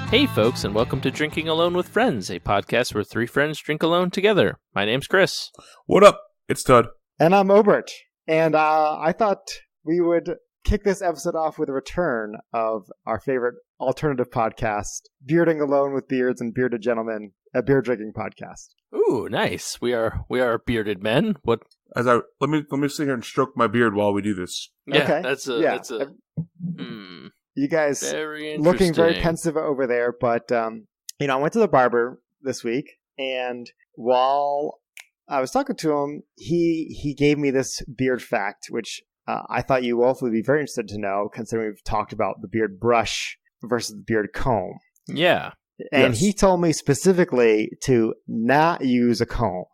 Hey folks, and welcome to Drinking Alone with Friends, a podcast where three friends drink alone together. My name's Chris. What up? It's Todd. And I'm Obert. And I thought we would kick this episode off with a return of our favorite alternative podcast, Bearding Alone with Beards and Bearded Gentlemen, a beer drinking podcast. Ooh, nice. We are bearded men. What? Let me sit here and stroke my beard while we do this. Yeah, Okay. that's a. You guys Very looking very interesting. pensive over there, but I went to the barber this week, and while I was talking to him, he gave me this beard fact, which I thought you both would be very interested to know, considering we've talked about the beard brush versus the beard comb. Yeah. And Yes. he told me specifically to not use a comb.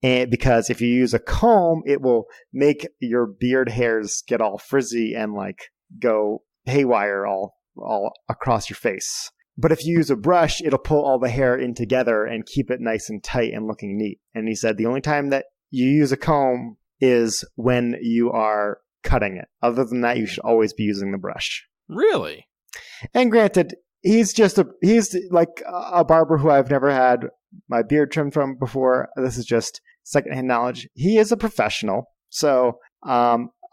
And because if you use a comb, it will make your beard hairs get all frizzy and like go haywire all across your face. But if you use a brush, it'll pull all the hair in together and keep it nice and tight and looking neat. And he said the only time that you use a comb is when you are cutting it. Other than that, you should always be using the brush. Really? And granted, he's like a barber who I've never had my beard trimmed from before. This is just secondhand knowledge. He is a professional, so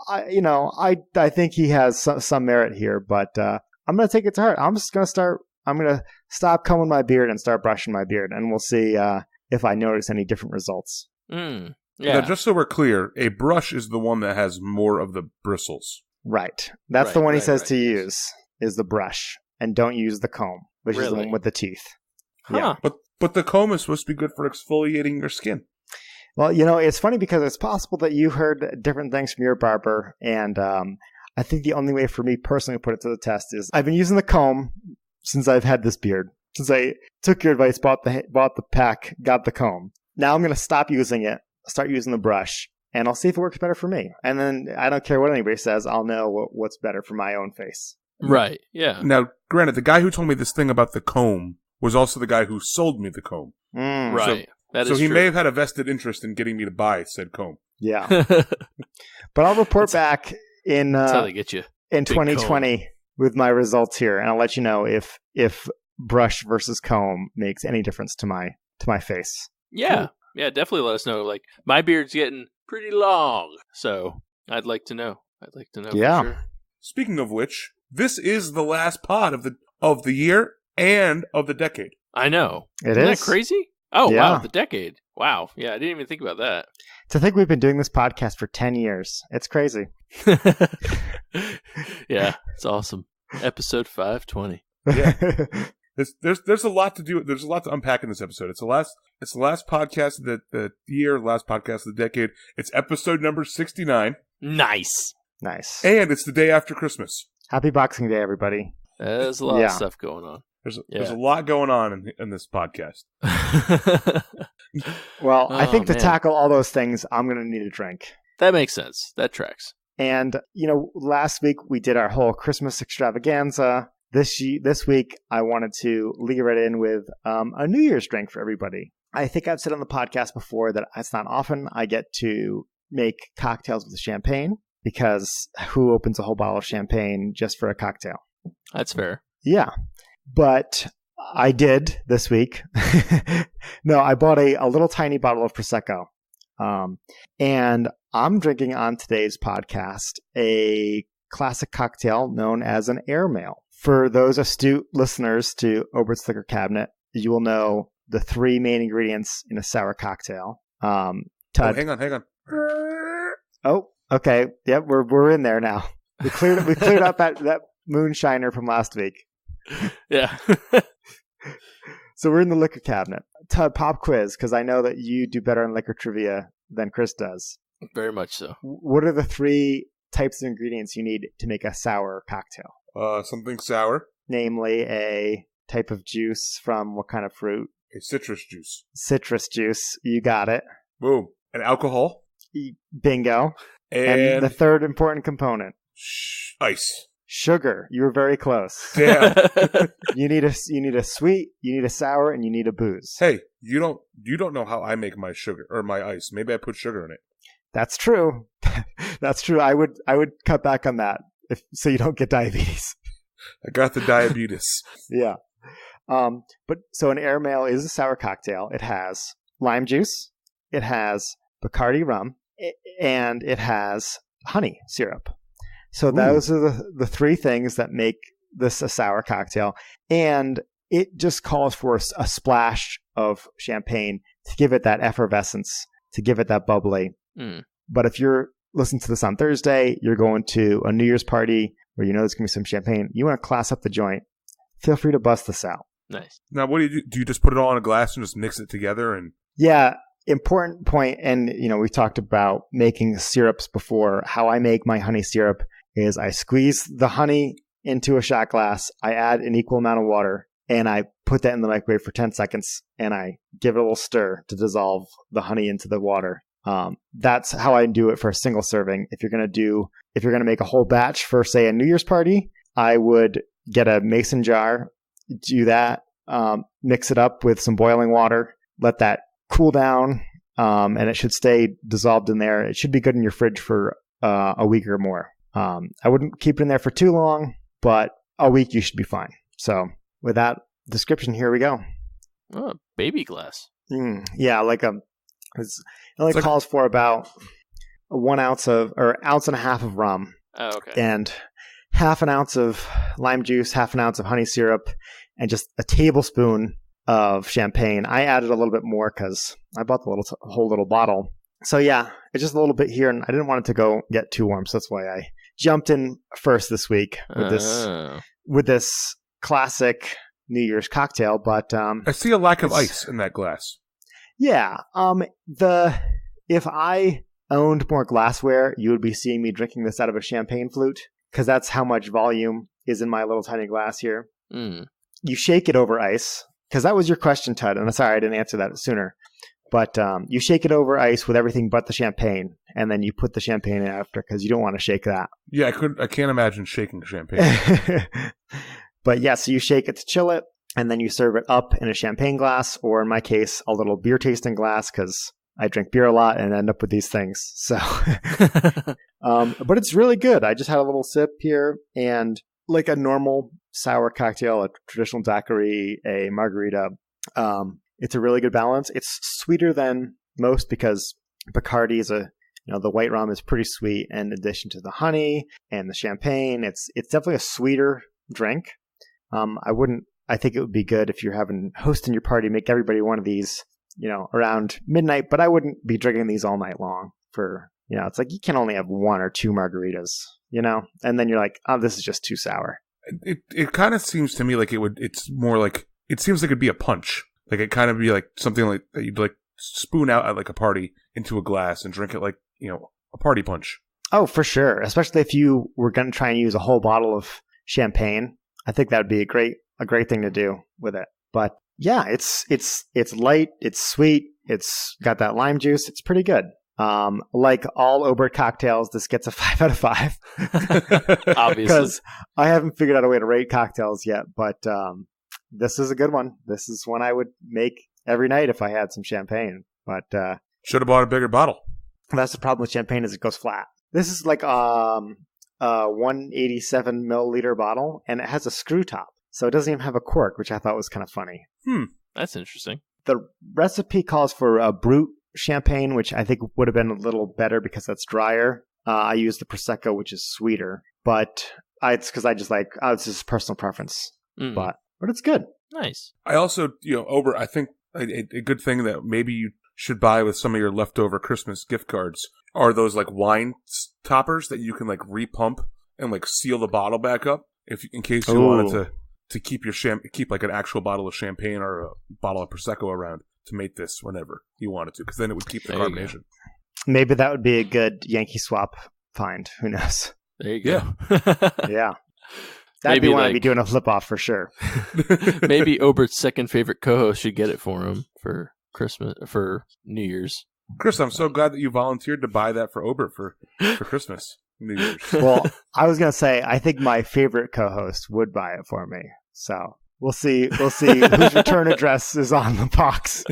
I think he has some merit here. But I'm going to take it to heart. I'm going to stop combing my beard and start brushing my beard, and we'll see if I notice any different results. Yeah. Now, just so we're clear, a brush is the one that has more of the bristles. Right. That's the Right, one he right, says right. to use is the brush, and don't use the comb, which is the Really? one with the teeth. Huh. But the comb is supposed to be good for exfoliating your skin. Well, it's funny because it's possible that you heard different things from your barber, and I think the only way for me personally to put it to the test is I've been using the comb since I've had this beard. Since I took your advice, bought the pack, got the comb. Now I'm going to stop using it, start using the brush, and I'll see if it works better for me. And then I don't care what anybody says, I'll know what's better for my own face. Right. Yeah. Now, granted, the guy who told me this thing about the comb was also the guy who sold me the comb. Right. That So is he true. may have had a vested interest in getting me to buy said comb. Yeah. But I'll report back in That's how they get you. in big 2020 with my results here, and I'll let you know if brush versus comb makes any difference to my face. Yeah. Yeah, definitely let us know. Like, my beard's getting pretty long, so I'd like to know. Yeah. For sure. Speaking of which, this is the last pod of the year and of the decade. I know. It Isn't is that crazy? Oh, Yeah. wow, the decade. Wow. Yeah, I didn't even think about that. to think we've been doing this podcast for 10 years. It's crazy. Yeah, it's awesome. Episode 520. Yeah. There's a lot to do. There's a lot to unpack in this episode. It's the last podcast of the year, last podcast of the decade. It's episode number 69, Nice. Nice. and it's the day after Christmas. Happy Boxing Day, everybody. There's a lot Yeah. of stuff going on. There's a lot going on in this podcast. Well, I think to man. tackle all those things, I'm going to need a drink. That makes sense. That tracks. And, last week we did our whole Christmas extravaganza. This week, I wanted to lead right in with a New Year's drink for everybody. I think I've said on the podcast before that it's not often I get to make cocktails with champagne, because who opens a whole bottle of champagne just for a cocktail? That's fair. Yeah. But I did this week. No, I bought a little tiny bottle of Prosecco. And I'm drinking on today's podcast a classic cocktail known as an airmail. For those astute listeners to Obert's Liquor Cabinet, you will know the three main ingredients in a sour cocktail. Oh, Todd. hang on. Oh, okay. Yep, we're in there now. We cleared up that moonshiner from last week. Yeah. So we're in the liquor cabinet. Todd, pop quiz, because I know that you do better on liquor trivia than Chris does. Very much so. What are the three types of ingredients you need to make a sour cocktail? Something sour. Namely, a type of juice from what kind of fruit? A citrus juice. Citrus juice. You got it. Boom. An alcohol. Bingo. And the third important component. Ice. Sugar. You were very close. Damn. You need a sweet, you need a sour, and you need a booze. Hey, you don't know how I make my sugar or my ice. Maybe I put sugar in it. That's true. That's true. I would cut back on that so you don't get diabetes. I got the diabetes. Yeah. But so an airmail is a sour cocktail. It has lime juice, it has Bacardi rum, and it has honey syrup. So those are the three things that make this a sour cocktail. And it just calls for a splash of champagne to give it that effervescence, to give it that bubbly. But if you're listening to this on Thursday, you're going to a New Year's party where you know there's going to be some champagne, you want to class up the joint, feel free to bust this out. Nice. Now, what do you do? Do you just put it all in a glass and just mix it together? And Yeah, important point. And, we talked about making syrups before. How I make my honey syrup is I squeeze the honey into a shot glass, I add an equal amount of water, and I put that in the microwave for 10 seconds, and I give it a little stir to dissolve the honey into the water. That's how I do it for a single serving. If you're going to make a whole batch for, say, a New Year's party, I would get a mason jar, do that, mix it up with some boiling water, let that cool down, and it should stay dissolved in there. It should be good in your fridge for a week or more. I wouldn't keep it in there for too long, but a week you should be fine. So with that description, here we go. Oh, baby glass. Yeah, it only calls for about 1 ounce ounce and a half of rum. Oh, okay. And half an ounce of lime juice, half an ounce of honey syrup, and just a tablespoon of champagne. I added a little bit more because I bought the whole little bottle. So yeah, it's just a little bit here, and I didn't want it to get too warm, so that's why I jumped in first this week with this classic New Year's cocktail. But I see a lack of ice in that glass. Yeah. If I owned more glassware, you would be seeing me drinking this out of a champagne flute, because that's how much volume is in my little tiny glass here. You shake it over ice, because that was your question, Tud, and sorry I didn't answer that sooner. But you shake it over ice with everything but the champagne, and then you put the champagne in after, because you don't want to shake that. Yeah, I can't imagine shaking champagne. But yeah, so you shake it to chill it, and then you serve it up in a champagne glass, or in my case, a little beer tasting glass, because I drink beer a lot and end up with these things. So, but it's really good. I just had a little sip here, and like a normal sour cocktail, a traditional daiquiri, a margarita, it's a really good balance. It's sweeter than most because Bacardi is the white rum is pretty sweet. In addition to the honey and the champagne, it's definitely a sweeter drink. I think it would be good if you're hosting your party, make everybody one of these, around midnight, but I wouldn't be drinking these all night long it's like you can only have 1 or 2 margaritas, and then you're like, oh, this is just too sour. It kind of seems to me like it's more like, it seems like it'd be a punch. Like it kind of be like something like that you'd like spoon out at like a party into a glass and drink it like, a party punch. Oh, for sure. Especially if you were going to try and use a whole bottle of champagne. I think that would be a great thing to do with it. But yeah, it's light, it's sweet, it's got that lime juice. It's pretty good. Like all Obert cocktails, this gets a 5 out of 5. Obviously. Because I haven't figured out a way to rate cocktails yet, but this is a good one. This is one I would make every night if I had some champagne. But should have bought a bigger bottle. That's the problem with champagne, is it goes flat. This is like a 187 milliliter bottle, and it has a screw top. So it doesn't even have a cork, which I thought was kind of funny. That's interesting. The recipe calls for a brut champagne, which I think would have been a little better because that's drier. I use the Prosecco, which is sweeter. But it's because I just like, it's just personal preference. But it's good. Nice. I also, Obert, I think a good thing that maybe you should buy with some of your leftover Christmas gift cards are those like wine toppers that you can like repump and like seal the bottle back up in case you wanted to keep keep like an actual bottle of champagne or a bottle of Prosecco around to make this whenever you wanted to, because then it would keep the carbonation. Maybe that would be a good Yankee swap find. Who knows? There you go. Yeah. That'd be one I'd be doing a flip off for sure. Maybe Obert's second favorite co-host should get it for him for Christmas, for New Year's. Chris, I'm so glad that you volunteered to buy that for Obert for Christmas, New Year's. Well, I was going to say, I think my favorite co-host would buy it for me. So we'll see whose return address is on the box.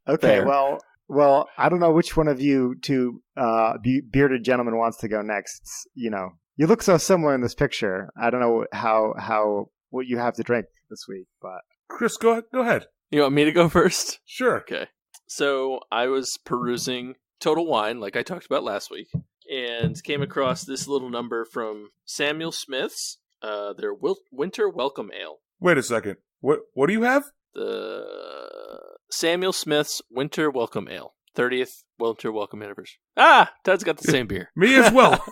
Okay, well, Well, I don't know which one of you two bearded gentlemen wants to go next. You look so similar in this picture. I don't know how what you have to drink this week, but Chris, go ahead. You want me to go first? Sure. Okay. So I was perusing Total Wine, like I talked about last week, and came across this little number from Samuel Smith's, their Winter Welcome Ale. Wait a second. What do you have? The Samuel Smith's Winter Welcome Ale. 30th Winter Welcome Anniversary. Ted's got the same beer. Me as well.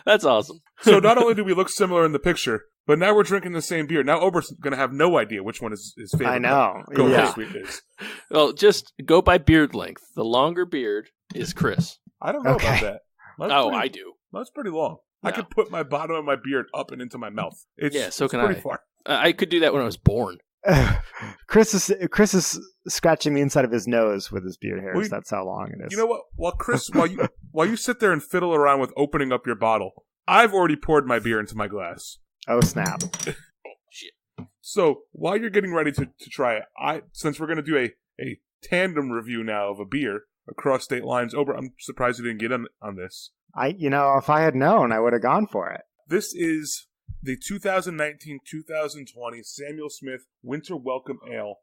That's awesome. So not only do we look similar in the picture, but now we're drinking the same beer. Now Obert's going to have no idea which one is his favorite. I know. Is. Well, just go by beard length. The longer beard is Chris. I don't know about that. I do. That's pretty long. No. I could put my bottom of my beard up and into my mouth. So can pretty I. Far. I could do that when I was born. Chris is scratching the inside of his nose with his beard hairs. That's how long it is. You know what? While you sit there and fiddle around with opening up your bottle, I've already poured my beer into my glass. Oh snap! Shit. So while you're getting ready to try it, since we're going to do a tandem review now of a beer across state lines, Obert, I'm surprised you didn't get on this. If I had known, I would have gone for it. This is the 2019-2020 Samuel Smith Winter Welcome Ale,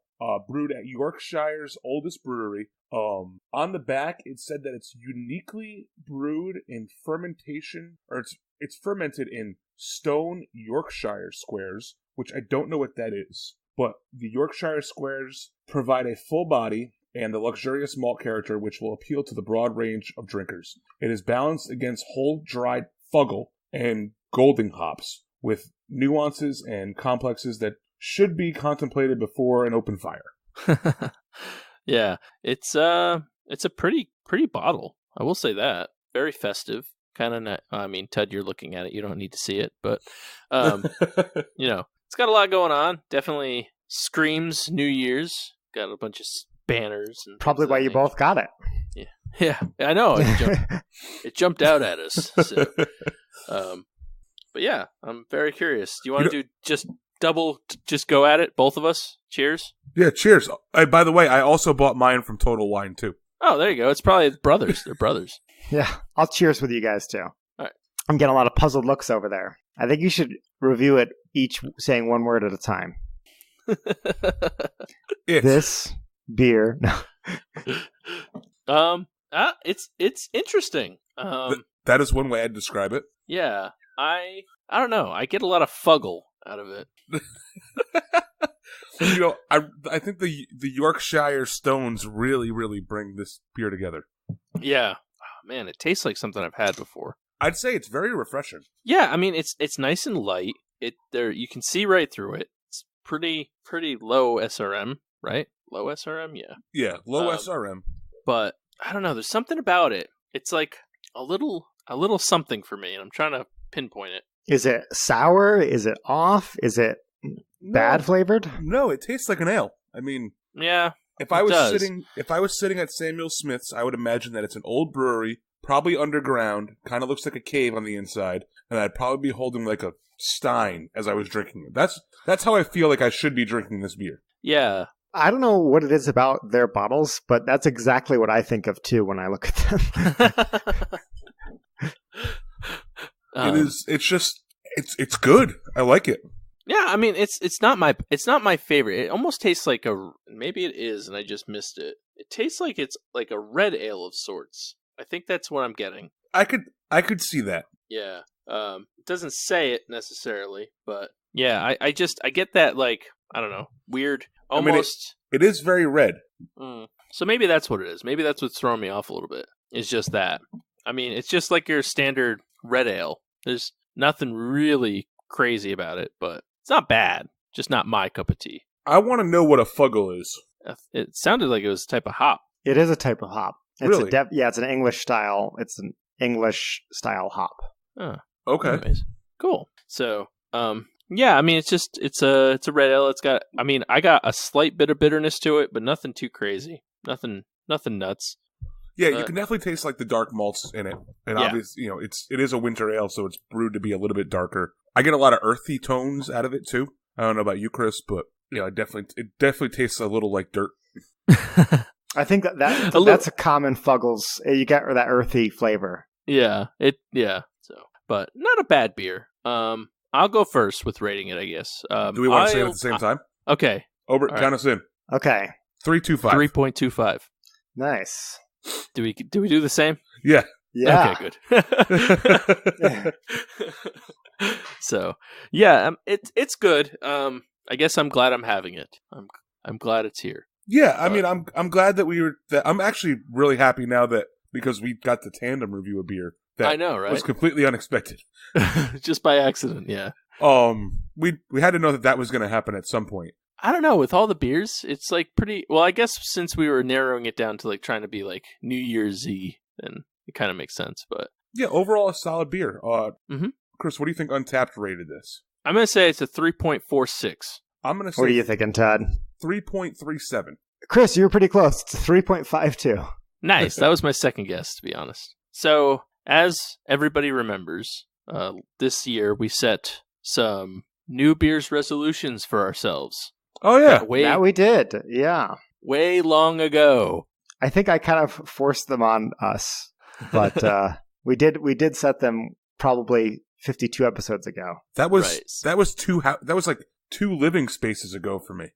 brewed at Yorkshire's oldest brewery. On the back, it said that it's uniquely brewed in fermentation, or it's fermented in stone Yorkshire squares, which I don't know what that is. But the Yorkshire squares provide a full body and the luxurious malt character which will appeal to the broad range of drinkers. It is balanced against whole dried fuggle and Golding hops, with nuances and complexes that should be contemplated before an open fire. Yeah, it's a pretty bottle. I will say that. Very festive. Kind of. I mean, Ted, you're looking at it. You don't need to see it, but it's got a lot going on. Definitely screams New Year's. Got a bunch of banners and probably why you both got it. Yeah, I know. It jumped out at us. So, but yeah, I'm very curious. Do you want to do just go at it, both of us? Cheers. Yeah, cheers. By the way, I also bought mine from Total Wine too. Oh, there you go. It's probably brothers. They're brothers. Yeah, I'll cheers with you guys too. All right. I'm getting a lot of puzzled looks over there. I think you should review it each saying one word at a time. This beer. It's interesting. That is one way I'd describe it. Yeah, I don't know. I get a lot of fuggle out of it. I think the Yorkshire stones really, really bring this beer together. Yeah. Oh, man, it tastes like something I've had before. I'd say it's very refreshing. Yeah, I mean it's nice and light. You can see right through it. It's pretty low SRM, right? Low SRM, yeah. Yeah, low SRM. But I don't know, there's something about it. It's like a little something for me, and I'm trying to pinpoint it. Is it sour? Is it off? Is it bad flavored? No, it tastes like an ale. I mean, yeah. If I was sitting at Samuel Smith's, I would imagine that it's an old brewery, probably underground, kind of looks like a cave on the inside, and I'd probably be holding like a stein as I was drinking it. That's how I feel like I should be drinking this beer. Yeah. I don't know what it is about their bottles, but that's exactly what I think of too when I look at them. It's good. I like it. Yeah, I mean it's not my favorite. It almost tastes like maybe it is and I just missed it. It tastes like it's like a red ale of sorts. I think that's what I'm getting. I could see that. Yeah. It doesn't say it necessarily, but yeah, I get that, like, I don't know, weird, almost. I mean, it is very red. So maybe that's what it is. Maybe that's what's throwing me off a little bit. It's just that. I mean, it's just like your standard red ale. There's nothing really crazy about it, but it's not bad. Just not my cup of tea. I want to know what a fuggle is. It sounded like it was a type of hop. It is a type of hop. It's really? It's an English style. It's an English style hop. Oh, okay. Anyways, cool. So, yeah, I mean, it's a red ale. It's got, I mean, I got a slight bit of bitterness to it, but nothing too crazy. Nothing nuts. Yeah, you can definitely taste like the dark malts in it. And obviously, it is a winter ale, so it's brewed to be a little bit darker. I get a lot of earthy tones out of it too. I don't know about you, Chris, but it definitely tastes a little like dirt. I think A little- that's a common Fuggles. You get that earthy flavor. Yeah, So, but not a bad beer. I'll go first with rating it, I guess. Do we want to say it at the same time? Okay. Obert, All right. count us in. Okay. 3.25. 3.25. Nice. Do we do the same? Yeah. Yeah. Okay, good. So, yeah, it's good. I guess I'm glad I'm having it. I'm glad it's here. Yeah, I mean, I'm glad that I'm actually really happy now that because we got the tandem review of beer. That I know, right? was completely unexpected. Just by accident, yeah. We had to know that was going to happen at some point. I don't know. With all the beers, it's like pretty. Well, I guess since we were narrowing it down to like trying to be like New Year's Eve, then it kind of makes sense. But Yeah, overall a solid beer. Mhm. Chris, what do you think Untapped rated this? I'm gonna say it's a 3.46. I'm going to say What are you thinking, Todd? 3.37. Chris, you were pretty close. It's 3.52. Nice. That was my second guess, to be honest. So, as everybody remembers, this year we set some new beers resolutions for ourselves. Oh yeah. That we did. Yeah. Way long ago. I think I kind of forced them on us, but we did set them probably 52 episodes ago. That was Right. that was like 2 living spaces ago for me.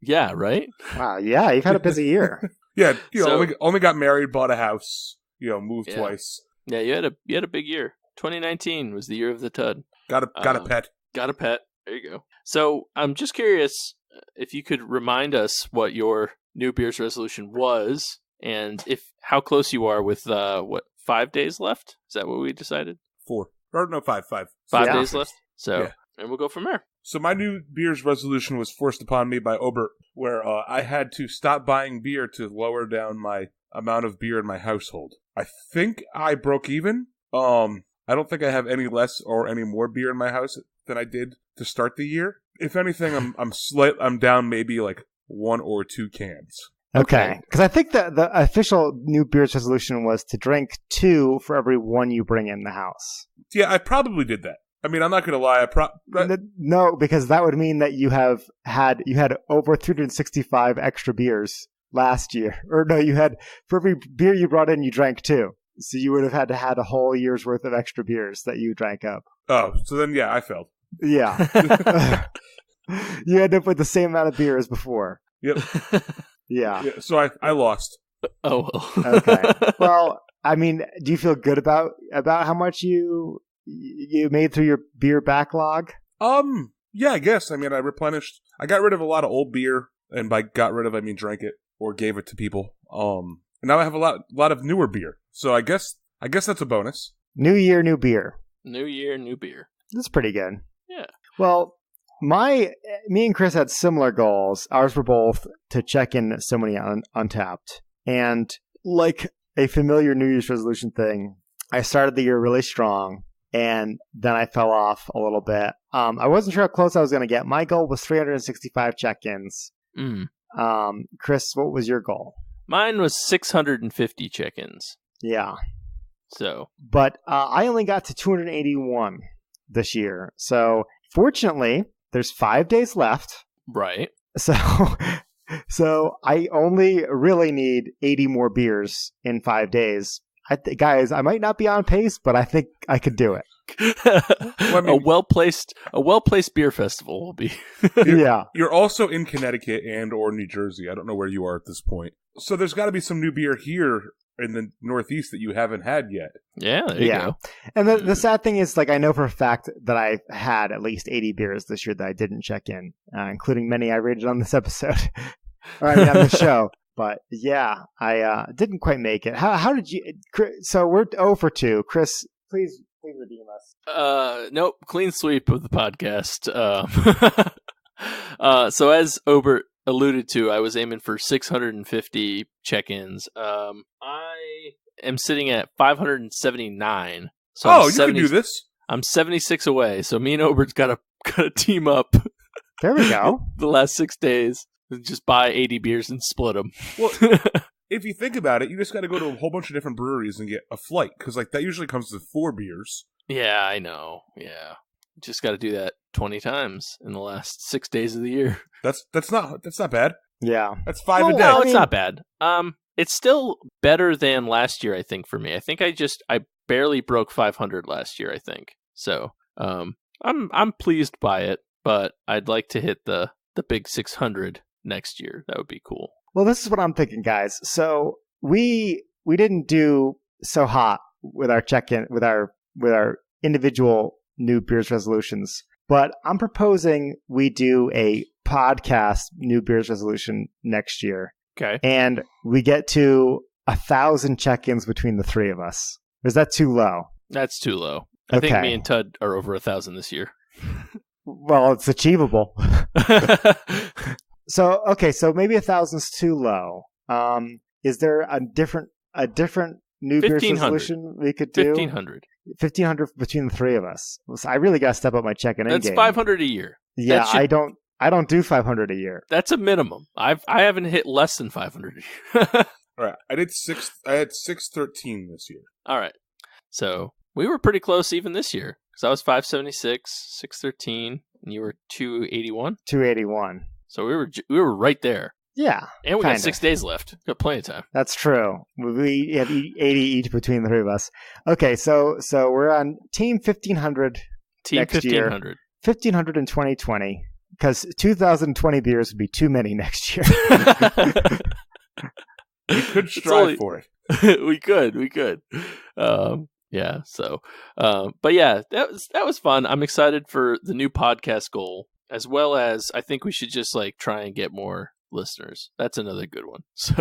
Yeah, right? Wow. Yeah, you've had a busy year. Yeah, So- only got married, bought a house, moved Yeah. twice. Yeah, you had a big year. 2019 was the year of the Tud. Got a pet. Got a pet. There you go. So I'm just curious if you could remind us what your new beers resolution was, and how close you are with 5 days left. Is that what we decided? 4. Or no, 5. 5 Yeah. days left. So Yeah. and we'll go from there. So my new beers resolution was forced upon me by Obert, where I had to stop buying beer to lower down my amount of beer in my household. I think I broke even. I don't think I have any less or any more beer in my house than I did to start the year. If anything, I'm down maybe like 1 or 2 cans. Okay. Because I think that the official new beers resolution was to drink 2 for every 1 you bring in the house. Yeah, I probably did that. I mean, I'm not going to lie. No, because that would mean that you had over 365 extra beers last year. Or no, you had, for every beer you brought in, you drank 2. So you would have had a whole year's worth of extra beers that you drank up. Oh, so then yeah, I failed. Yeah. You end up with the same amount of beer as before. Yep. Yeah. Yeah, so I lost. Oh well. Okay. Well, I mean, do you feel good about how much you made through your beer backlog? Yeah, I guess. I mean, I got rid of a lot of old beer, and by got rid of, I mean drank it or gave it to people. And now I have a lot of newer beer. So I guess that's a bonus. New year, new beer. New year, new beer. That's pretty good. Yeah. Well, me and Chris had similar goals. Ours were both to check in so many on Untapped. And like a familiar New Year's resolution thing, I started the year really strong, and then I fell off a little bit. I wasn't sure how close I was going to get. My goal was 365 check-ins. Mm. Chris, what was your goal? Mine was 650 check-ins. Yeah. So But I only got to 281 this year. So fortunately, there's 5 days left. right. So I only really need 80 more beers in 5 days. Guys, I might not be on pace, but I think I could do it. I mean- a well placed beer festival will be. Yeah. You're also in Connecticut and or New Jersey. I don't know where you are at this point. So there's got to be some new beer here in the Northeast that you haven't had yet. Yeah, there you Yeah. go. And the sad thing is, like, I know for a fact that I've had at least 80 beers this year that I didn't check in, including many I rated on this episode. Or I mean, on the show. But yeah, I didn't quite make it. How did you? So we're 0 for 2. Chris, please redeem us. Nope, clean sweep of the podcast. So as Obert alluded to, I was aiming for 650 check-ins. I am sitting at 579. So I'm You can do this. I'm 76 away. So me and Obert's got to team up There we go. the last 6 days and just buy 80 beers and split them. Well, if you think about it, you just got to go to a whole bunch of different breweries and get a flight, because like that usually comes with 4 beers. Yeah, I know. Yeah, just got to do that 20 times in the last 6 days of the year. That's not bad. Yeah. That's 5 a day. No, it's not bad. It's still better than last year, I think, for me. I think I barely broke 500 last year, I think. So, I'm pleased by it, but I'd like to hit the big 600 next year. That would be cool. Well, this is what I'm thinking, guys. So we didn't do so hot with our check-in with our individual New Beers resolutions, but I'm proposing we do a podcast New Beers resolution next year. Okay. And we get to 1,000 check-ins between the three of us. Is that too low? That's too low. I think me and Tud are over 1,000 this year. Well, it's achievable. So maybe 1,000's too low. Is there a different New Beers resolution we could do? 1,500. 1,500 between the three of us. So I really got to step up my check-in game. That's 500 a year. Yeah, I don't do 500 a year. That's a minimum. I haven't hit less than 500 a year. All right. I had 613 this year. All right. So we were pretty close even this year because I was 576, 613, and you were 281. 281. So we were right there. Yeah. And we got 6 days left. Got plenty of time. That's true. We have 80 each between the three of us. Okay, so we're on Team 1,500 Team next 1,500. year. 1,500 in 2020. Because 2020 beers would be too many next year. We could strive for it. We could. Yeah. So, but yeah, that was fun. I'm excited for the new podcast goal, as well as I think we should just try and get more listeners. That's another good one. So,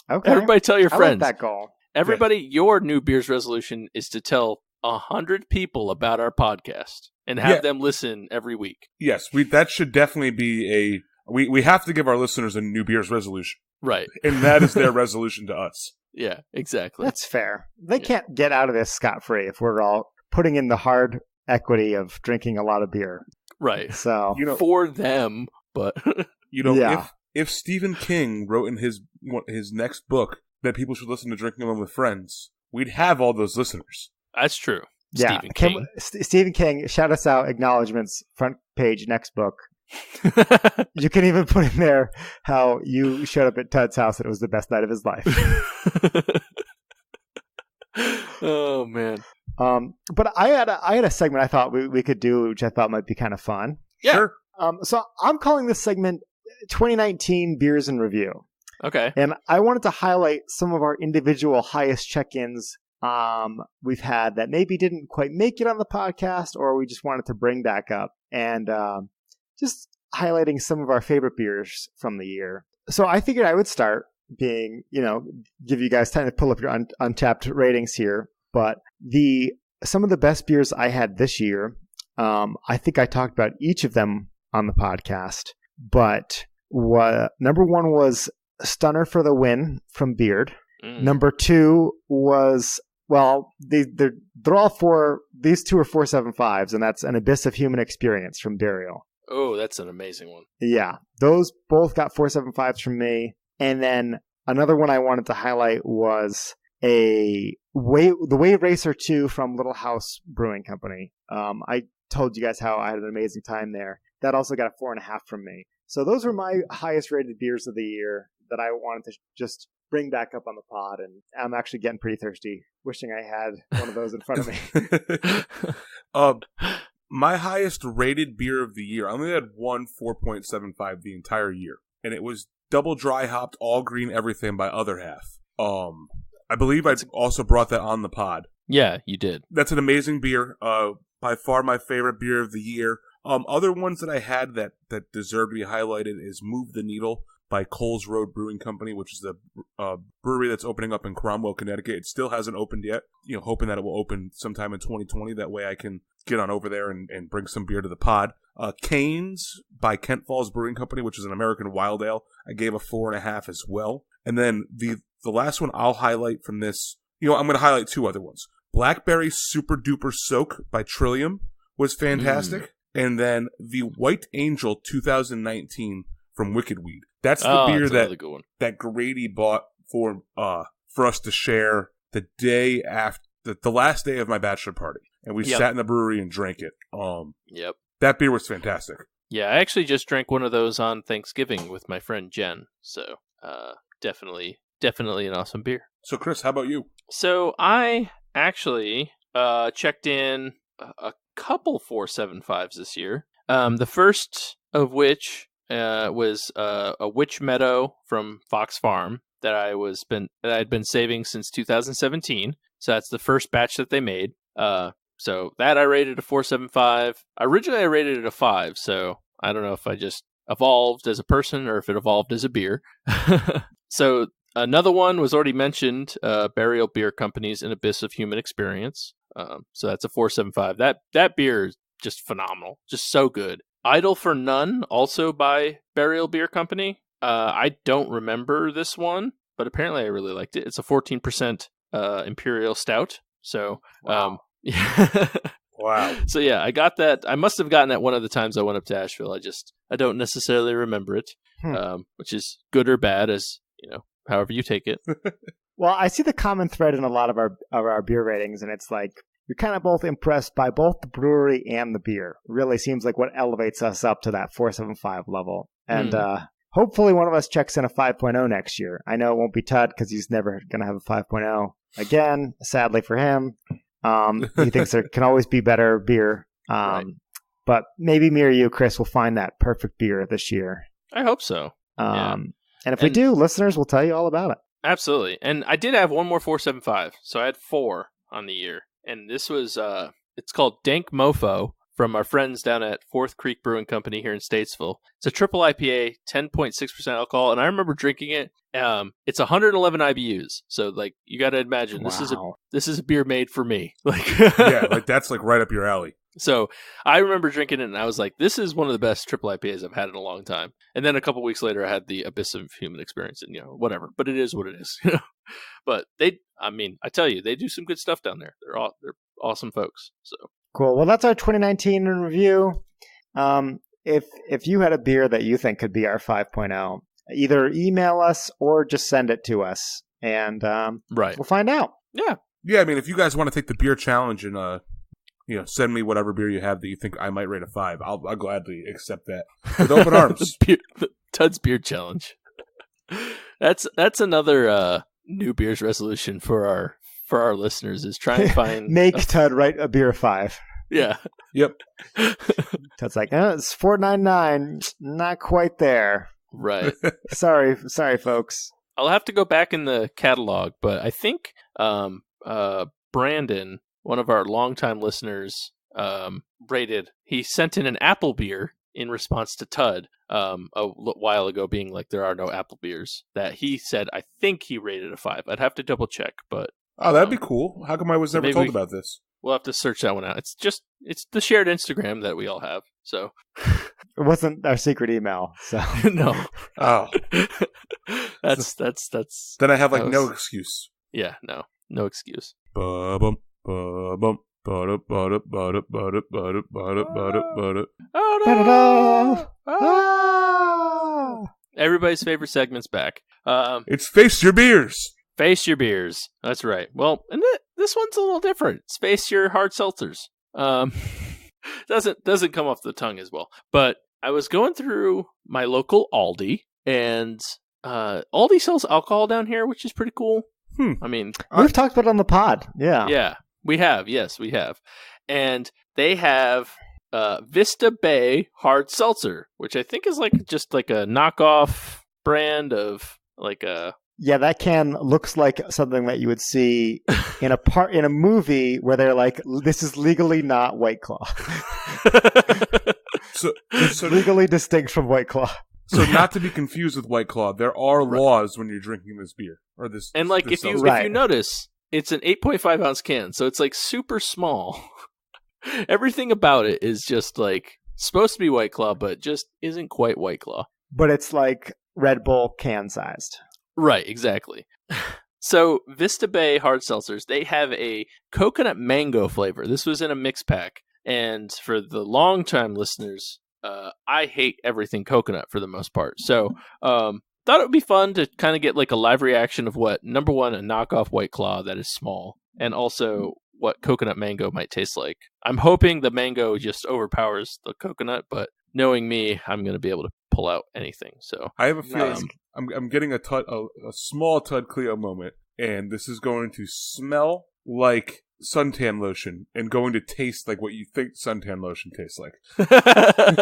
okay, everybody tell your friends. I like that goal. Everybody, your New Beers resolution is to tell 100 people about our podcast and have them listen every week. Yes, that should definitely be we have to give our listeners a New Beers resolution. Right. And that is their resolution to us. Yeah, exactly. That's fair. They can't get out of this scot-free if we're all putting in the hard equity of drinking a lot of beer. Right. So, for them, but if Stephen King wrote in his next book that people should listen to Drinking Alone with Friends, we'd have all those listeners. That's true. Yeah. Stephen King, shout us out, acknowledgements, front page, next book. You can even put in there how you showed up at Tud's house and it was the best night of his life. Oh man. But I had a segment I thought we could do, which I thought might be kind of fun. Yeah. Sure. So I'm calling this segment 2019 Beers in Review. Okay. And I wanted to highlight some of our individual highest check-ins we've had that maybe didn't quite make it on the podcast, or we just wanted to bring back up, and just highlighting some of our favorite beers from the year. So I figured I would start being, give you guys time to pull up your Untapped ratings here. But some of the best beers I had this year, I think I talked about each of them on the podcast. But number one was Stunner for the Win from Beard. Number two was, they're all four. These two are 4.75s, and that's An Abyss of Human Experience from Imperial. Oh, that's an amazing one. Yeah, those both got 4.75s from me. And then another one I wanted to highlight was the Wave Racer 2 from Little House Brewing Company. I told you guys how I had an amazing time there. That also got a 4.5 from me. So those were my highest rated beers of the year that I wanted to just bring back up on the pod, and I'm actually getting pretty thirsty, wishing I had one of those in front of me. My highest rated beer of the year, I only had one 4.75 the entire year, and it was double dry hopped, all green everything by Other Half. I believe I also brought that on the pod. Yeah, you did. That's an amazing beer. By far my favorite beer of the year. Other ones that I had that deserve to be highlighted is Move the Needle by Coles Road Brewing Company, which is a brewery that's opening up in Cromwell, Connecticut. It still hasn't opened yet. Hoping that it will open sometime in 2020. That way I can get on over there and bring some beer to the pod. Canes by Kent Falls Brewing Company, which is an American wild ale. I gave a 4.5 as well. And then the last one I'll highlight from this, I'm going to highlight two other ones. Blackberry Super Duper Soak by Trillium was fantastic. And then the White Angel 2019 from Wicked Weed. That's the beer that Grady bought for us to share the day after the last day of my bachelor party, and we sat in the brewery and drank it. Yep, that beer was fantastic. Yeah, I actually just drank one of those on Thanksgiving with my friend Jen. So, definitely an awesome beer. So, Chris, how about you? So I actually checked in a couple 475s this year. The first of which was a Witch Meadow from Fox Farm that I'd been saving since 2017. So that's the first batch that they made. So that I rated a 475. Originally I rated it a 5, so I don't know if I just evolved as a person or if it evolved as a beer. So another one was already mentioned, Burial Beer Company's An Abyss of Human Experience. So that's a 475. That beer is just phenomenal, just so good. Idle for None, also by Burial Beer Company. I don't remember this one, but apparently I really liked it. It's a 14% Imperial Stout. So, Wow. Wow. So yeah, I got that. I must have gotten that one of the times I went up to Asheville. I don't necessarily remember it, which is good or bad, as however you take it. Well, I see the common thread in a lot of our beer ratings, and it's like you're kind of both impressed by both the brewery and the beer. It really seems like what elevates us up to that 475 level. And hopefully one of us checks in a 5.0 next year. I know it won't be Todd because he's never going to have a 5.0 again, sadly for him. He thinks there can always be better beer. Right. But maybe me or you, Chris, will find that perfect beer this year. I hope so. And if we do, listeners will tell you all about it. Absolutely. And I did have one more 475. So I had 4 on the year. And this was, it's called Dank Mofo from our friends down at Fourth Creek Brewing Company here in Statesville. It's a triple IPA, 10.6% alcohol. And I remember drinking it. It's 111 IBUs. So like, you got to imagine this is a beer made for me. Like, yeah, like that's like right up your alley. So I remember drinking it and I was like, this is one of the best triple IPAs I've had in a long time. And then a couple weeks later, I had the Abyss of Human Experience and, whatever. But it is what it is. But I tell you, they do some good stuff down there. They're awesome folks. So cool. Well, that's our 2019 in review. If you had a beer that you think could be our 5.0, either email us or just send it to us. And we'll find out. Yeah. Yeah, I mean, if you guys want to take the beer challenge and send me whatever beer you have that you think I might rate a 5. I'll gladly accept that with open arms. the Tud's Beer Challenge. That's another New Beer's resolution for our listeners is try and find make Tud write a beer 5. Yeah. Yep. Tud's like, it's $4.99, not quite there. Right. Sorry, folks. I'll have to go back in the catalog, but I think Brandon, one of our longtime listeners, he sent in an apple beer in response to Tud a while ago, being like, there are no apple beers, that he said, I think he rated a 5. I'd have to double check, but... Oh, that'd be cool. How come I was never told about this? We'll have to search that one out. It's the shared Instagram that we all have, so... It wasn't our secret email, so... No. Oh. That's... Then I have, no excuse. Yeah, no excuse. Ba-bum. Oh no! Everybody's favorite segment's back. It's Face Your Beers. Face Your Beers. That's right. Well, and this one's a little different. It's Face Your Hard Seltzers. Doesn't come off the tongue as well. But I was going through my local Aldi, and Aldi sells alcohol down here, which is pretty cool. I mean, we've talked about it on the pod. Yeah. Yeah, we have. Yes, we have. And they have Vista Bay Hard Seltzer, which I think is just a knockoff brand of a... Yeah, that can looks like something that you would see in a movie where they're like, this is legally not White Claw. so legally distinct from White Claw. So not to be confused with White Claw, there are laws when you're drinking this beer or this. And if you notice, it's an 8.5 ounce can, so it's super small. Everything about it is just supposed to be White Claw, but just isn't quite White Claw. But it's like Red Bull can sized. Right, exactly. So Vista Bay Hard Seltzers, they have a coconut mango flavor. This was in a mix pack, and for the long-time listeners, I hate everything coconut for the most part. So thought it would be fun to kind of get a live reaction of what, number one, a knockoff White Claw that is small, and also what coconut mango might taste like. I'm hoping the mango just overpowers the coconut, but knowing me, I'm going to be able to pull out anything. So I have a feeling Nice. I'm getting a small Tud Cleo moment, and this is going to smell like suntan lotion and going to taste like what you think suntan lotion tastes like.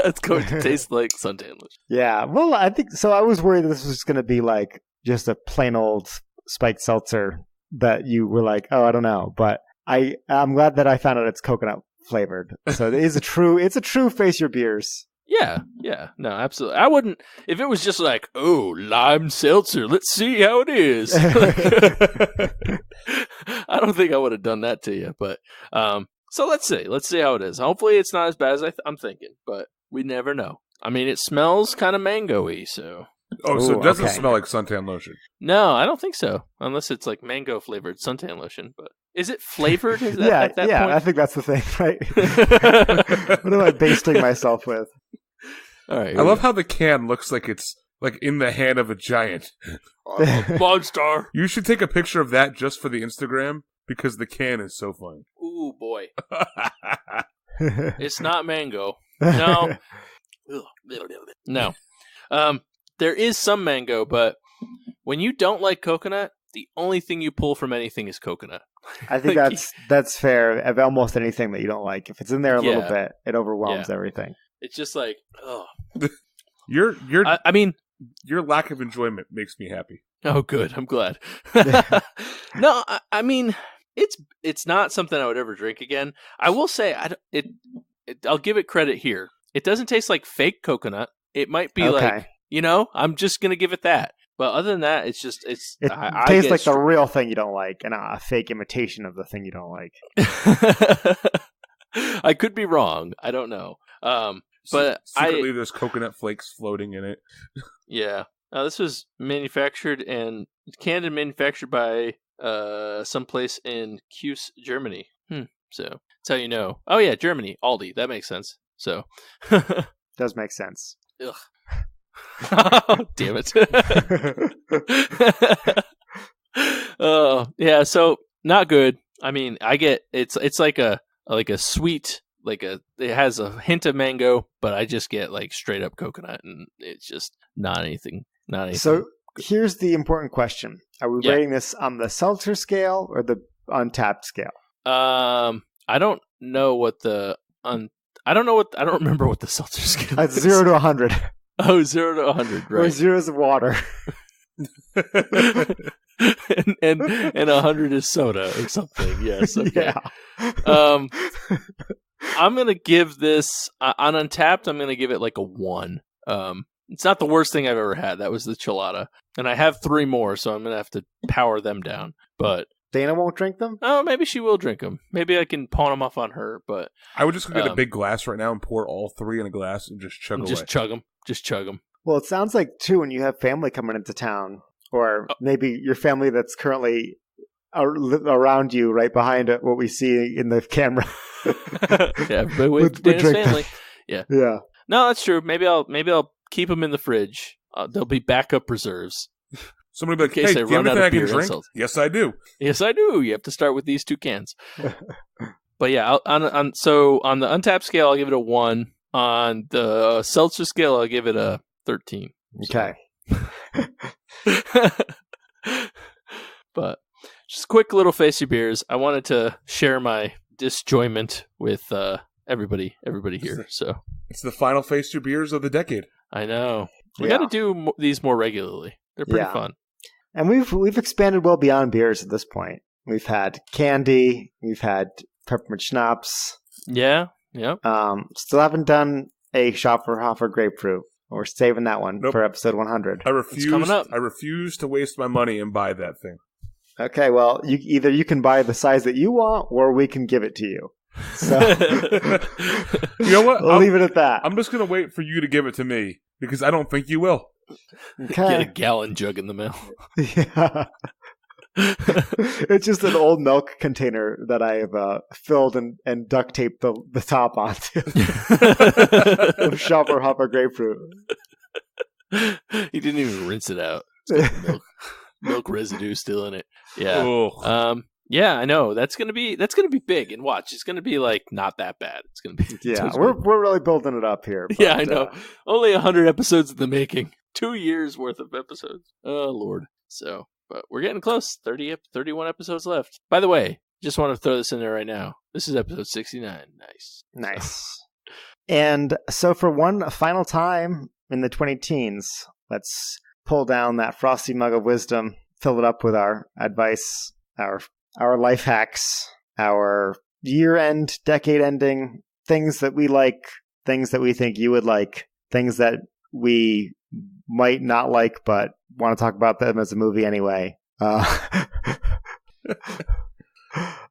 it's going to taste like suntan lotion. Yeah, well, I think so. I was worried this was going to be like just a plain old spiked seltzer that you were like, oh, I don't know. But I'm glad that I found out it's coconut flavored. So it's a true face your beers. Yeah, no, absolutely. I wouldn't, if it was just like, oh, lime seltzer, let's see how it is. I don't think I would have done that to you, but, so let's see how it is. Hopefully it's not as bad as I'm thinking, but we never know. I mean, it smells kind of mango-y, so. Oh, so it doesn't okay. smell like suntan lotion. No, I don't think so, unless it's like mango flavored suntan lotion, but is it flavored? Is that, at that point? I think that's the thing, right? What am I basting myself with? All right, I love how the can looks like it's like in the hand of a giant. Monster. You should take a picture of that just for the Instagram because the can is so fun. Ooh, boy. It's not mango. No. No. There is some mango, but when you don't like coconut, the only thing you pull from anything is coconut. I think that's fair of almost anything that you don't like. If it's in there a little bit, it overwhelms everything. It's just like, oh. I mean, your lack of enjoyment makes me happy. Oh, good. I'm glad. No, I mean, it's not something I would ever drink again. I will say, I'll give it credit here. It doesn't taste like fake coconut. It might be like, I'm just gonna give it that. But other than that, it tastes like the real thing you don't like, and not a fake imitation of the thing you don't like. I could be wrong. I don't know. But secretly, there's coconut flakes floating in it. Yeah. This was manufactured and canned and manufactured by someplace in Kues, Germany. So that's how you know. Oh yeah, Germany, Aldi. That makes sense. So does make sense. Ugh. Oh, damn it. Oh yeah. So not good. I mean, I get it's like a sweet. It has a hint of mango, but I just get like straight up coconut, and it's just not anything. So here's the important question: are we rating this on the seltzer scale or the untapped scale? I don't know what I don't remember what the seltzer scale is. 0 to 100. Oh, 0 to 100, right? Or 0 is water. and 100 is soda or something. Yes. Okay. Yeah. I'm going to give this on Untapped. I'm going to give it like a 1. It's not the worst thing I've ever had. That was the Chilada. And I have 3 more, so I'm going to have to power them down. But Dana won't drink them? Oh, maybe she will drink them. Maybe I can pawn them off on her. But I would just go get a big glass right now and pour all 3 in a glass and just chug away. Just chug them. Well, it sounds like, too, when you have family coming into town, or maybe your family that's currently around you right behind what we see in the camera. Yeah, but with Dana's family. Yeah. Yeah. No, that's true. Maybe I'll keep them in the fridge. They'll be backup reserves. Somebody will be like, hey, do you have anything I can drink? Yes, I do. Yes, I do. You have to start with these 2 cans. But yeah, on the Untapped scale, I'll give it a 1. On the seltzer scale, I'll give it a 13. Okay. But just quick little face your beers. I wanted to share my disjoyment with everybody here. So it's the final face your beers of the decade. I know. We got to do these more regularly. They're pretty fun. And we've expanded well beyond beers at this point. We've had candy. We've had peppermint schnapps. Yeah. Yep. Still haven't done a Schopferhofer grapefruit. We're saving that one for episode 100. I refuse. Coming up. I refuse to waste my money and buy that thing. Okay, well, you can buy the size that you want, or we can give it to you. So, you know what? We'll leave it at that. I'm just going to wait for you to give it to me because I don't think you will. Okay. Get a gallon jug in the mail. Yeah. It's just an old milk container that I have filled and duct taped the top onto. Schopferhofer grapefruit. He didn't even rinse it out. Milk residue still in it. Yeah. Yeah, I know. That's gonna be big. And watch, it's gonna be like not that bad. It's gonna be Yeah, we're really building it up here. But, yeah, I know. Only 100 episodes in the making. 2 years worth of episodes. Oh Lord. So, but we're getting close. 31 episodes left. By the way, just want to throw this in there right now. This is episode 69. Nice. And so for one final time in the 20 teens, let's pull down that frosty mug of wisdom, fill it up with our advice, our life hacks, our year-end, decade-ending, things that we like, things that we think you would like, things that we might not like but want to talk about them as a movie anyway.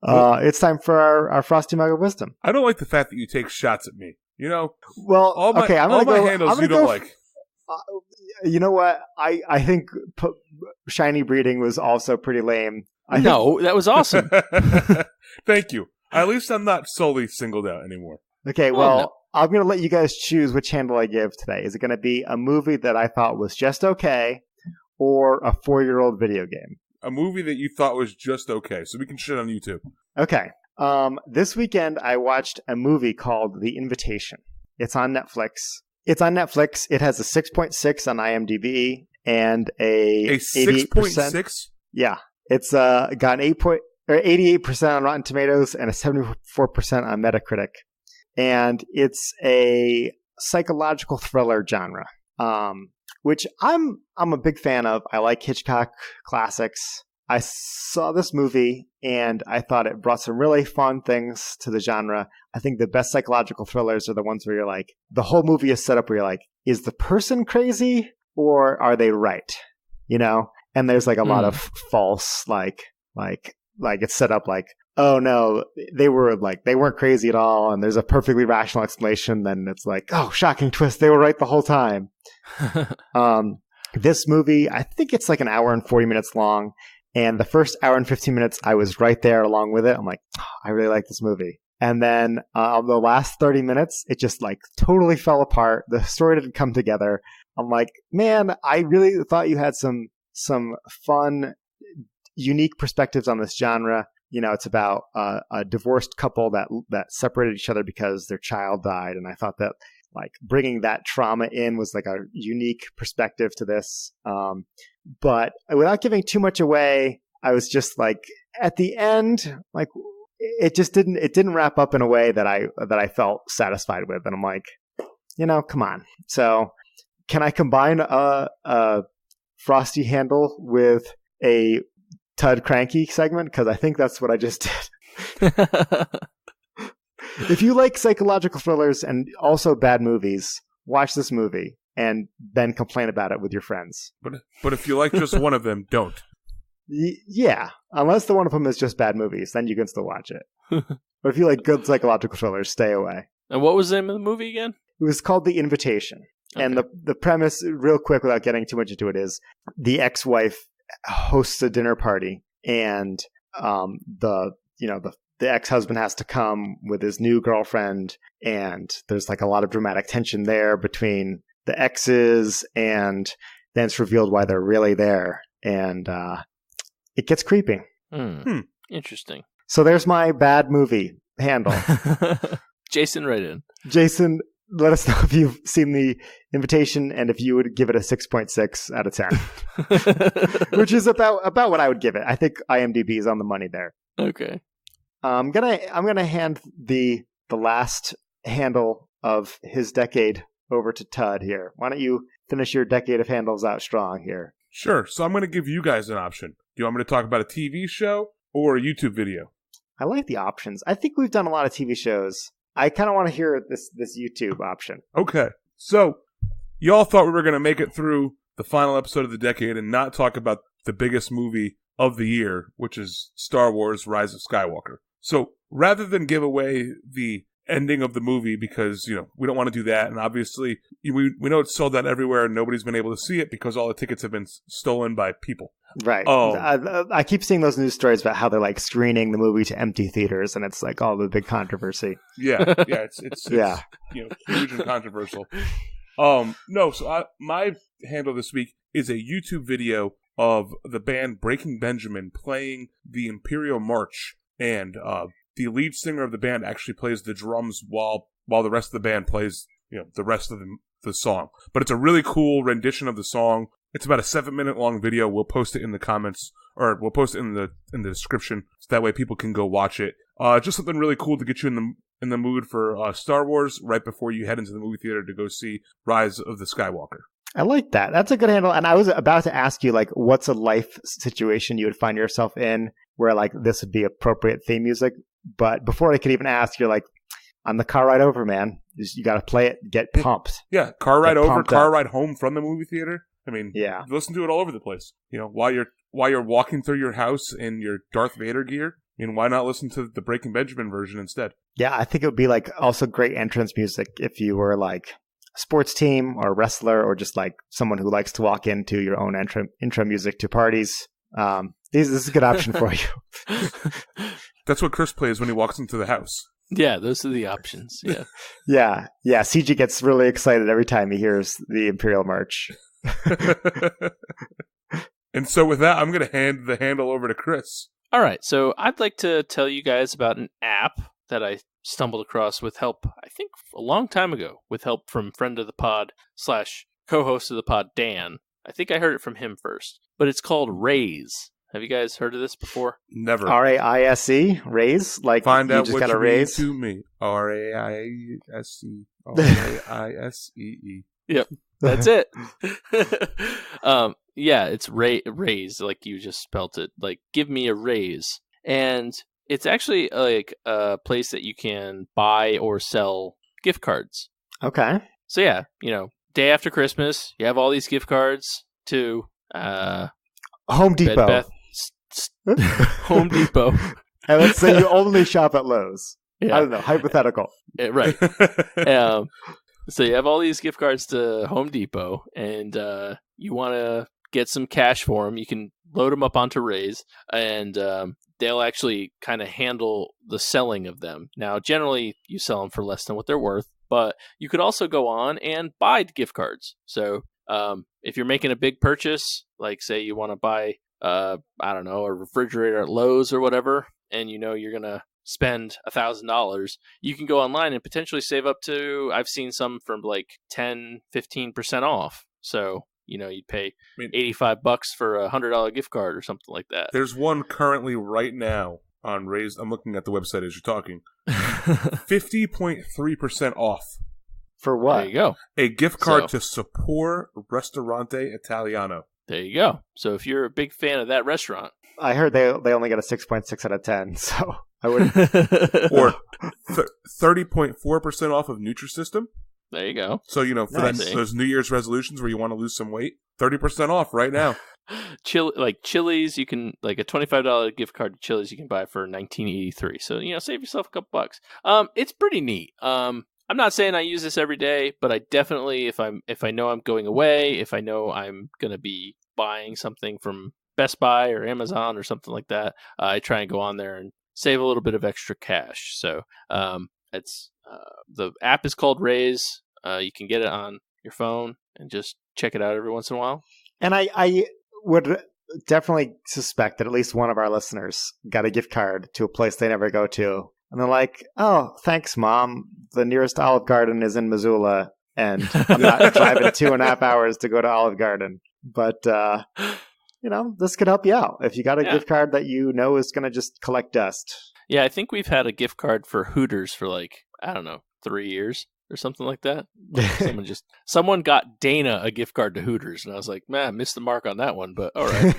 It's time for our frosty mug of wisdom. I don't like the fact that you take shots at me. You know, well, all my handles you don't like. You know what? I think shiny breeding was also pretty lame. That was awesome. Thank you. At least I'm not solely singled out anymore. Okay, well, I'm going to let you guys choose which handle I give today. Is it going to be a movie that I thought was just okay, or a 4-year-old video game? A movie that you thought was just okay, so we can shit on you too. Okay. This weekend I watched a movie called The Invitation. It's on Netflix. It has a 6.6 on IMDb and a 6.6? Yeah. It's got an 88% on Rotten Tomatoes and a 74% on Metacritic. And it's a psychological thriller genre, which I'm a big fan of. I like Hitchcock classics. I saw this movie and I thought it brought some really fun things to the genre. I think the best psychological thrillers are the ones where you're like, the whole movie is set up where you're like, is the person crazy or are they right? You know? And there's like a lot of false, like it's set up like, oh no, they weren't crazy at all. And there's a perfectly rational explanation. Then it's like, oh, shocking twist. They were right the whole time. This movie, I think it's like an hour and 40 minutes long. And the first hour and 15 minutes, I was right there along with it. I'm like, oh, I really like this movie. And then the last 30 minutes, it just like totally fell apart. The story didn't come together. I'm like, man, I really thought you had some fun, unique perspectives on this genre. You know, it's about a divorced couple that separated each other because their child died. And I thought that like bringing that trauma in was like a unique perspective to this. But without giving too much away, I was just like at the end, like it didn't wrap up in a way that I felt satisfied with. And I'm like, you know, come on. So can I combine a frosty handle with a Tud Cranky segment? Because I think that's what I just did. If you like psychological thrillers and also bad movies, watch this movie and then complain about it with your friends. But if you like just one of them, don't. Yeah, unless the one of them is just bad movies, then you can still watch it. But if you like good psychological thrillers, stay away. And what was the name of the movie again? It was called The Invitation. Okay. And the premise, real quick without getting too much into it, is the ex-wife hosts a dinner party and the ex-husband has to come with his new girlfriend, and there's like a lot of dramatic tension there between the exes, and then it's revealed why they're really there, and it gets creepy. Interesting. So there's my bad movie handle. Jason, right in. Jason, let us know if you've seen The Invitation and if you would give it a 6.6 out of 10, which is about what I would give it. I think IMDb is on the money there. Okay. I'm gonna hand the last handle of his decade over to Tud here. Why don't you finish your decade of handles out strong here? Sure. So I'm going to give you guys an option. Do you want me to talk about a TV show or a YouTube video? I like the options. I think we've done a lot of TV shows. I kind of want to hear this YouTube option. Okay. So y'all thought we were going to make it through the final episode of the decade and not talk about the biggest movie of the year, which is Star Wars Rise of Skywalker. So rather than give away the ending of the movie, because, you know, we don't want to do that, and obviously we know it's sold out everywhere and nobody's been able to see it because all the tickets have been stolen by people. Right. I keep seeing those news stories about how they're like screening the movie to empty theaters, and it's like all the big controversy. Yeah, it's yeah, you know, huge and controversial. No, so my handle this week is a YouTube video of the band Breaking Benjamin playing the Imperial March, and the lead singer of the band actually plays the drums while the rest of the band plays, the rest of the song. But it's a really cool rendition of the song. It's about a 7-minute long video. We'll post it in the comments, or we'll post it in the description, so that way people can go watch it. Just something really cool to get you in the mood for Star Wars right before you head into the movie theater to go see Rise of the Skywalker. I like that. That's a good handle. And I was about to ask you, like, what's a life situation you would find yourself in where, like, this would be appropriate theme music? But before I could even ask, you're like, on the car ride over, man. You got to play it, get pumped. Yeah, car ride over, car up. Ride home from the movie theater. I mean, yeah, listen to it all over the place. While you're walking through your house in your Darth Vader gear. I mean, why not listen to the Breaking Benjamin version instead? Yeah, I think it would be like also great entrance music if you were like a sports team or a wrestler or just like someone who likes to walk into your own intro music to parties. This is a good option for you. That's what Chris plays when he walks into the house. Yeah, those are the options. Yeah. Yeah. CG gets really excited every time he hears the Imperial March. And so with that, I'm going to hand the handle over to Chris. All right, so I'd like to tell you guys about an app that I stumbled across with help, I think a long time ago, with help from friend of the pod / co-host of the pod, Dan. I think I heard it from him first, but it's called Raise. Have you guys heard of this before? Never. RAISE, Raise? Like find you out just what got you a raise mean to me. RAISE. RAISEE. Yep, that's it. Yeah, it's raise, like you just spelt it. Like, give me a raise. And it's actually like a place that you can buy or sell gift cards. Okay. So yeah, day after Christmas, you have all these gift cards to Home Depot. Home Depot. And let's say you only shop at Lowe's. Yeah. I don't know, hypothetical. Right. So you have all these gift cards to Home Depot, and you want to get some cash for them. You can load them up onto Raise, and they'll actually kind of handle the selling of them. Now, generally, you sell them for less than what they're worth, but you could also go on and buy gift cards. So if you're making a big purchase, like say you want to buy, I don't know, a refrigerator at Lowe's or whatever, and you're going to spend $1,000, you can go online and potentially save up to, I've seen some from like 10-15% off. So you'd pay $85 for a $100 gift card or something like that. There's one currently right now on Raise. I'm looking at the website as you're talking. 50.3% off. For what? There you go. A gift card to Sapor Ristorante Italiano. There you go. So if you're a big fan of that restaurant, I heard they only got a 6.6 out of 10. So I wouldn't. Or 30.4% off of Nutrisystem. There you go. So, for those New Year's resolutions where you want to lose some weight, 30% off right now. Chili's, you can, like a $25 gift card to Chili's you can buy for $19.83. So, save yourself a couple bucks. It's pretty neat. I'm not saying I use this every day, but I definitely, if I know I'm going away, if I know I'm going to be buying something from Best Buy or Amazon or something like that, I try and go on there and save a little bit of extra cash. So it's the app is called Raise. You can get it on your phone and just check it out every once in a while. And I would definitely suspect that at least one of our listeners got a gift card to a place they never go to. And they're like, oh, thanks, Mom. The nearest Olive Garden is in Missoula, and I'm not driving 2.5 hours to go to Olive Garden. But, this could help you out if you got a gift card that is going to just collect dust. Yeah, I think we've had a gift card for Hooters for 3 years or something like that. Someone got Dana a gift card to Hooters, and I was like, man, I missed the mark on that one, but all right.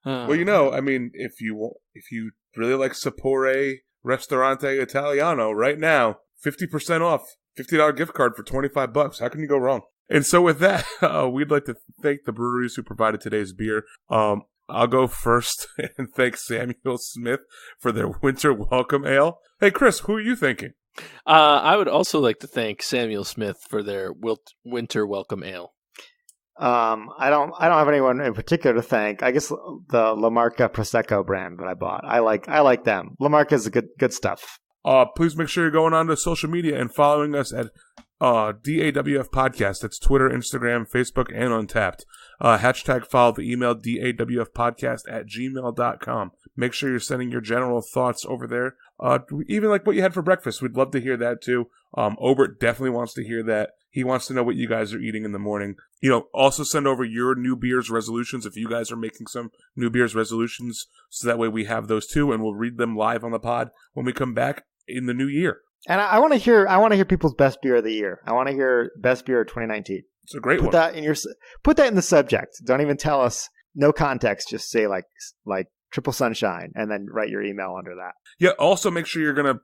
Well, if you really like Sapore Ristorante Italiano right now, 50% off, $50 gift card for $25. How can you go wrong? And so with that, we'd like to thank the breweries who provided today's beer. I'll go first and thank Samuel Smith for their winter welcome ale. Hey, Chris, who are you thanking? I would also like to thank Samuel Smith for their winter welcome ale. I don't have anyone in particular to thank. I guess the La Marca Prosecco brand that I bought. I like them. La Marca is good stuff. Please make sure you're going on to social media and following us at DAWF Podcast. That's Twitter, Instagram, Facebook, and Untapped. Hashtag follow the email dawfpodcast@gmail.com. Make sure you're sending your general thoughts over there. Even like what you had for breakfast. We'd love to hear that too. Obert definitely wants to hear that. He wants to know what you guys are eating in the morning. Also send over your New Beers resolutions if you guys are making some New Beers resolutions, so that way we have those too, and we'll read them live on the pod when we come back in the new year. And I want to hear people's best beer of the year. I want to hear best beer of 2019. It's a great one. Put that in the subject. Don't even tell us. No context. Just say like Triple Sunshine, and then write your email under that. Yeah. Also, make sure you're gonna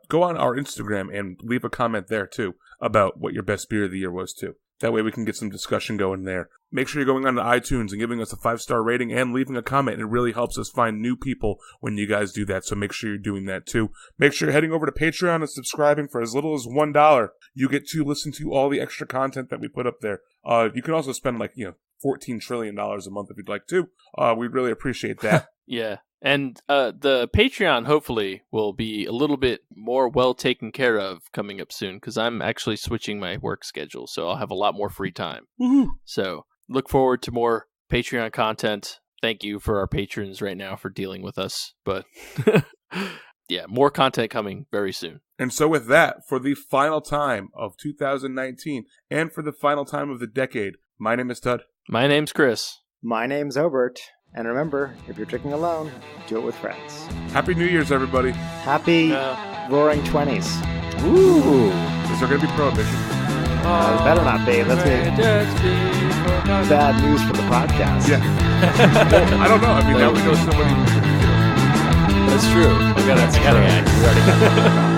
go on our Instagram and leave a comment there too about what your best beer of the year was too. That way we can get some discussion going there. Make sure you're going on to iTunes and giving us a 5-star rating and leaving a comment. It really helps us find new people when you guys do that, so make sure you're doing that too. Make sure you're heading over to Patreon and subscribing for as little as $1. You get to listen to all the extra content that we put up there. You can also spend $14 trillion a month if you'd like to. We'd really appreciate that. Yeah. And the Patreon hopefully will be a little bit more well taken care of coming up soon, because I'm actually switching my work schedule, so I'll have a lot more free time. Woohoo! So look forward to more Patreon content. Thank you for our patrons right now for dealing with us. But yeah, more content coming very soon. And so with that, for the final time of 2019 and for the final time of the decade, my name is Tud. My name's Chris. My name's Obert. And remember, if you're drinking alone, do it with friends. Happy New Year's, everybody. Happy Roaring 20s. Ooh. Is there going to be prohibition? It better not be. Let's be bad news for the podcast. Yeah. Well, I don't know. I mean, now we know somebody. That's true. We got to act. We already got